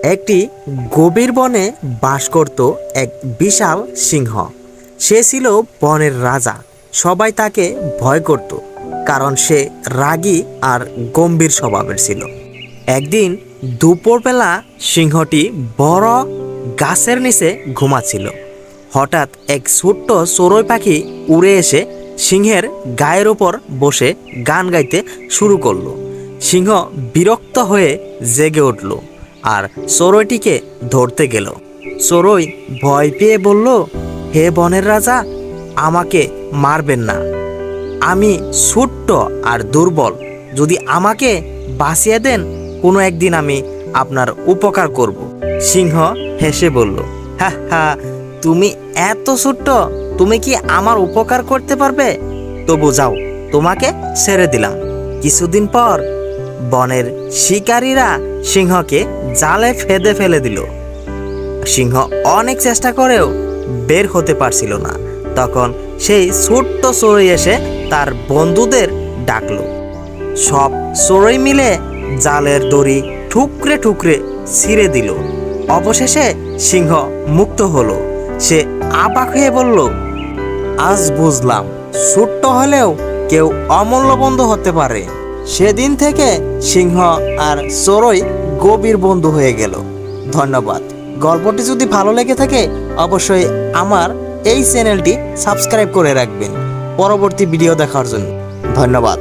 একটি গভীর বনে বাস করত এক বিশাল সিংহ। সে ছিল বনের রাজা। সবাই তাকে ভয় করত, কারণ সে রাগী আর গম্ভীর স্বভাবের ছিল। একদিন দুপুরবেলা সিংহটি বড় গাছের নিচে ঘুমাচ্ছিল। হঠাৎ এক ছোট্ট চড়ুই পাখি উড়ে এসে সিংহের গায়ের ওপর বসে গান গাইতে শুরু করলো। সিংহ বিরক্ত হয়ে জেগে উঠল আর চড়ুইটিকে ধরতে গেল। চড়ুই ভয় পেয়ে বলল, হে বনের রাজা, আমাকে মারবেন না। আমি ছোট্ট আর দুর্বল। যদি আমাকে বাঁচিয়ে দেন, কোনো একদিন আমি আপনার উপকার করব। সিংহ হেসে বলল, হা হা, তুমি এত ছোট্ট, তুমি কি আমার উপকার করতে পারবে? তবু যাও, তোমাকে ছেড়ে দিলাম। কিছুদিন পর বনের শিকারীরা সিংহকে জালে ফেদে ফেলে দিল। সিংহ অনেক চেষ্টা করেও বের হতে পারছিল না। তখন সেই ছোট্ট চড়ুই এসে তার বন্ধুদের ডাকলো। সব চড়ুই মিলে জালের দড়ি ঠুকরে ঠুকরে ছিঁড়ে দিল। অবশেষে সিংহ মুক্ত হলো। সে অবাক হয়ে বলল, আজ বুঝলাম, ছোট্ট হলেও কেউ অমূল্য বন্ধু হতে পারে। সেদিন থেকে সিংহ আর চড়ুই গভীর বন্ধু হয়ে গেল। ধন্যবাদ। গল্পটি যদি ভালো লেগে থাকে অবশ্যই আমার এই চ্যানেলটি সাবস্ক্রাইব করে রাখবেন পরবর্তী ভিডিও দেখার জন্য। ধন্যবাদ।